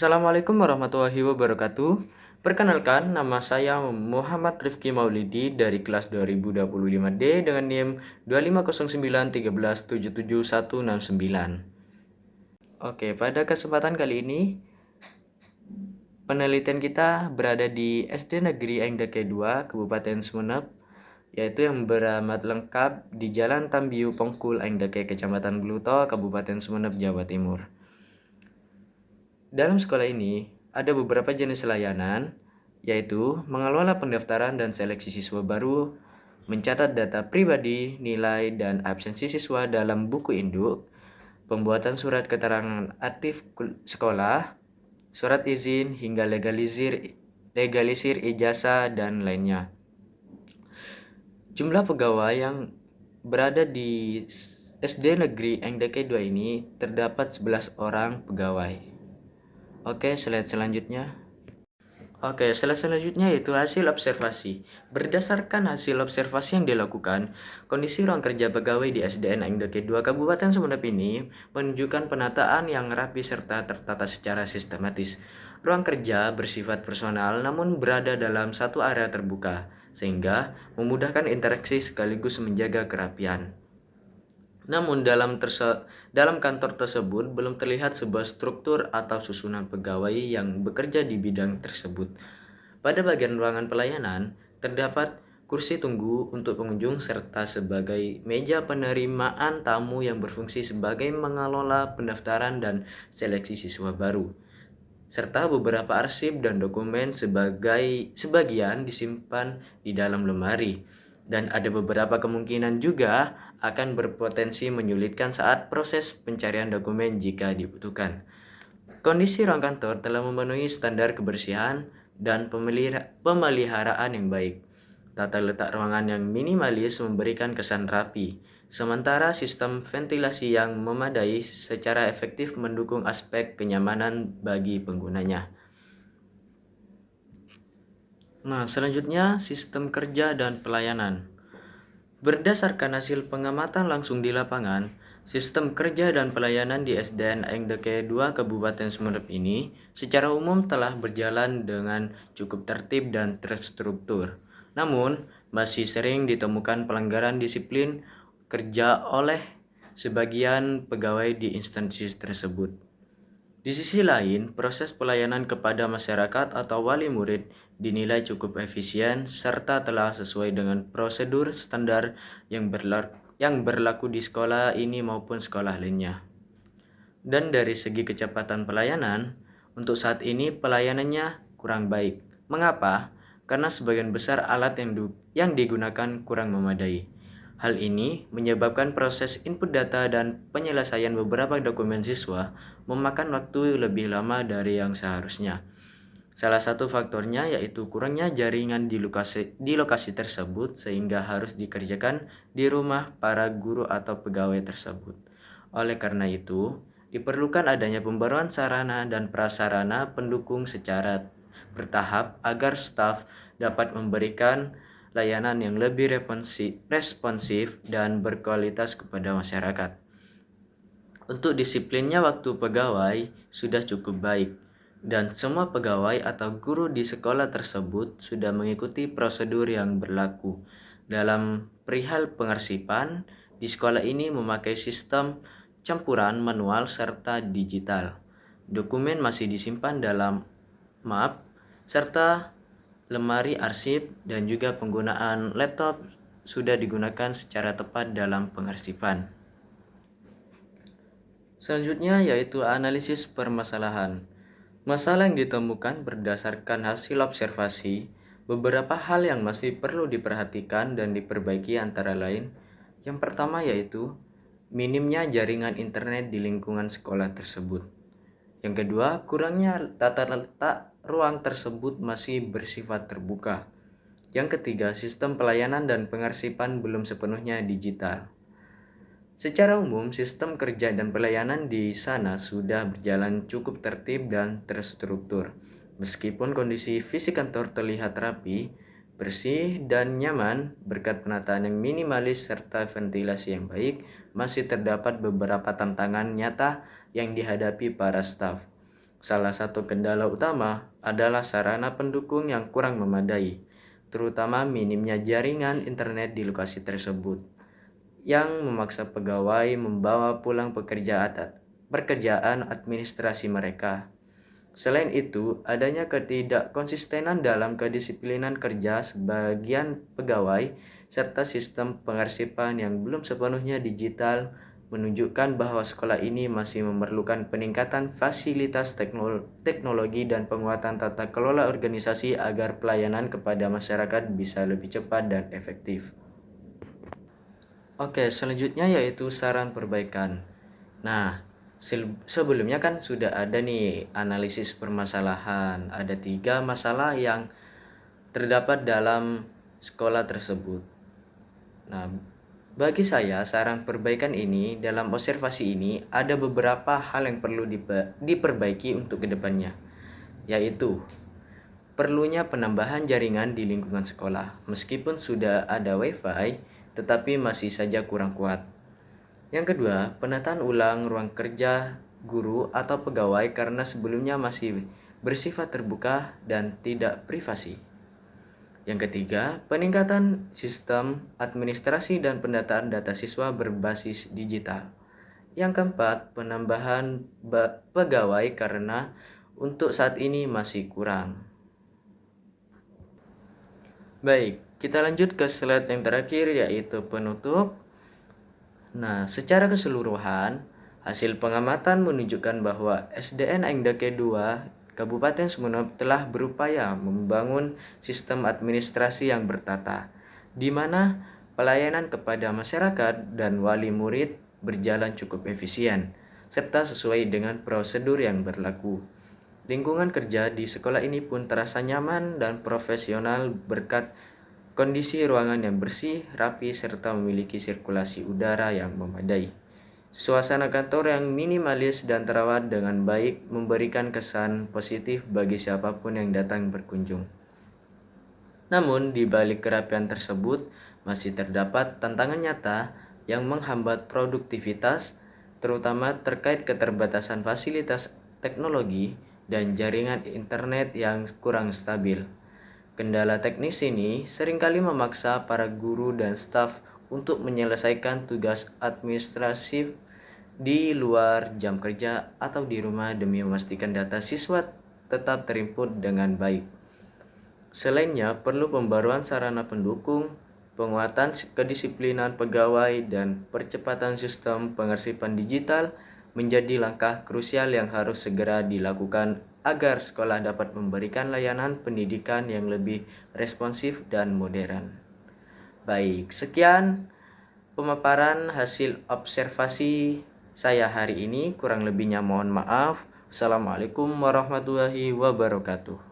Assalamualaikum warahmatullahi wabarakatuh. Perkenalkan, nama saya Muhammad Rifki Maulidi dari kelas 2025D dengan NIM 250913777169. Oke, pada kesempatan kali ini penelitian kita berada di SD Negeri Engdeke 2, Kabupaten Sumeneb, yaitu yang beramat lengkap di Jalan Tambiu Pongkul Engdeke, Kecamatan Bluto, Kabupaten Sumeneb, Jawa Timur. Dalam sekolah ini, ada beberapa jenis layanan, yaitu mengelola pendaftaran dan seleksi siswa baru, mencatat data pribadi, nilai, dan absensi siswa dalam buku induk, pembuatan surat keterangan aktif sekolah, surat izin, hingga legalisir ijazah, dan lainnya. Jumlah pegawai yang berada di SD Negeri Engdeke 2 ini terdapat 11 orang pegawai. Oke, slide selanjutnya. Slide selanjutnya yaitu hasil observasi. Berdasarkan hasil observasi yang dilakukan, kondisi ruang kerja pegawai di SDN Engdeke 2 Kabupaten Sumeneb ini menunjukkan penataan yang rapi serta tertata secara sistematis. Ruang kerja bersifat personal namun berada dalam satu area terbuka, sehingga memudahkan interaksi sekaligus menjaga kerapian. Namun dalam kantor tersebut belum terlihat sebuah struktur atau susunan pegawai yang bekerja di bidang tersebut. Pada bagian ruangan pelayanan, terdapat kursi tunggu untuk pengunjung serta sebagai meja penerimaan tamu yang berfungsi sebagai mengelola pendaftaran dan seleksi siswa baru. Serta beberapa arsip dan dokumen sebagian disimpan di dalam lemari. Dan ada beberapa kemungkinan juga akan berpotensi menyulitkan saat proses pencarian dokumen jika dibutuhkan. Kondisi ruang kantor telah memenuhi standar kebersihan dan pemeliharaan yang baik. Tata letak ruangan yang minimalis memberikan kesan rapi, sementara sistem ventilasi yang memadai secara efektif mendukung aspek kenyamanan bagi penggunanya. Nah, selanjutnya sistem kerja dan pelayanan. Berdasarkan hasil pengamatan langsung di lapangan, sistem kerja dan pelayanan di SDN Engdeke 2 Kabupaten Sumeneb ini secara umum telah berjalan dengan cukup tertib dan terstruktur. Namun, masih sering ditemukan pelanggaran disiplin kerja oleh sebagian pegawai di instansi tersebut. Di sisi lain, proses pelayanan kepada masyarakat atau wali murid dinilai cukup efisien serta telah sesuai dengan prosedur standar yang berlaku di sekolah ini maupun sekolah lainnya. Dan dari segi kecepatan pelayanan, untuk saat ini pelayanannya kurang baik. Mengapa? Karena sebagian besar alat yang digunakan kurang memadai. Hal ini menyebabkan proses input data dan penyelesaian beberapa dokumen siswa memakan waktu lebih lama dari yang seharusnya. Salah satu faktornya yaitu kurangnya jaringan di lokasi tersebut sehingga harus dikerjakan di rumah para guru atau pegawai tersebut. Oleh karena itu, diperlukan adanya pembaruan sarana dan prasarana pendukung secara bertahap agar staf dapat memberikan layanan yang lebih responsif dan berkualitas kepada masyarakat. Untuk disiplinnya waktu pegawai sudah cukup baik dan semua pegawai atau guru di sekolah tersebut sudah mengikuti prosedur yang berlaku. Dalam perihal pengarsipan, di sekolah ini memakai sistem campuran manual serta digital. Dokumen masih disimpan dalam map serta lemari arsip dan juga penggunaan laptop sudah digunakan secara tepat dalam pengarsipan. Selanjutnya yaitu analisis permasalahan. Masalah yang ditemukan berdasarkan hasil observasi, beberapa hal yang masih perlu diperhatikan dan diperbaiki antara lain. Yang pertama yaitu minimnya jaringan internet di lingkungan sekolah tersebut. Yang kedua, kurangnya tata letak ruang tersebut masih bersifat terbuka. Yang ketiga, sistem pelayanan dan pengarsipan belum sepenuhnya digital. Secara umum, sistem kerja dan pelayanan di sana sudah berjalan cukup tertib dan terstruktur. Meskipun kondisi fisik kantor terlihat rapi, bersih, dan nyaman berkat penataan yang minimalis serta ventilasi yang baik, masih terdapat beberapa tantangan nyata yang dihadapi para staf. Salah satu kendala utama adalah sarana pendukung yang kurang memadai, terutama minimnya jaringan internet di lokasi tersebut, yang memaksa pegawai membawa pulang pekerjaan administrasi mereka. Selain itu, adanya ketidakkonsistenan dalam kedisiplinan kerja sebagian pegawai serta sistem pengarsipan yang belum sepenuhnya digital menunjukkan bahwa sekolah ini masih memerlukan peningkatan fasilitas teknologi dan penguatan tata kelola organisasi agar pelayanan kepada masyarakat bisa lebih cepat dan efektif. Oke, selanjutnya yaitu saran perbaikan. Nah, sebelumnya kan sudah ada nih analisis permasalahan. Ada 3 masalah yang terdapat dalam sekolah tersebut. Nah, bagi saya saran perbaikan ini dalam observasi ini ada beberapa hal yang perlu diperbaiki untuk kedepannya, yaitu perlunya penambahan jaringan di lingkungan sekolah. Meskipun sudah ada WiFi, tetapi masih saja kurang kuat. Yang kedua, penataan ulang ruang kerja guru atau pegawai karena sebelumnya masih bersifat terbuka dan tidak privasi. Yang ketiga, peningkatan sistem administrasi dan pendataan data siswa berbasis digital. Yang keempat, penambahan pegawai karena untuk saat ini masih kurang. Baik, kita lanjut ke slide yang terakhir yaitu penutup. Nah, secara keseluruhan, hasil pengamatan menunjukkan bahwa SDN Engdeke 2 Kabupaten Sumeneb telah berupaya membangun sistem administrasi yang bertata, di mana pelayanan kepada masyarakat dan wali murid berjalan cukup efisien, serta sesuai dengan prosedur yang berlaku. Lingkungan kerja di sekolah ini pun terasa nyaman dan profesional berkat kondisi ruangan yang bersih, rapi, serta memiliki sirkulasi udara yang memadai. Suasana kantor yang minimalis dan terawat dengan baik memberikan kesan positif bagi siapapun yang datang berkunjung. Namun, di balik kerapian tersebut, masih terdapat tantangan nyata yang menghambat produktivitas, terutama terkait keterbatasan fasilitas teknologi dan jaringan internet yang kurang stabil. Kendala teknis ini seringkali memaksa para guru dan staf untuk menyelesaikan tugas administratif di luar jam kerja atau di rumah demi memastikan data siswa tetap terinput dengan baik. Selainnya, perlu pembaruan sarana pendukung, penguatan kedisiplinan pegawai, dan percepatan sistem pengarsipan digital menjadi langkah krusial yang harus segera dilakukan agar sekolah dapat memberikan layanan pendidikan yang lebih responsif dan modern. Baik, sekian pemaparan hasil observasi saya hari ini. Kurang lebihnya mohon maaf. Assalamualaikum warahmatullahi wabarakatuh.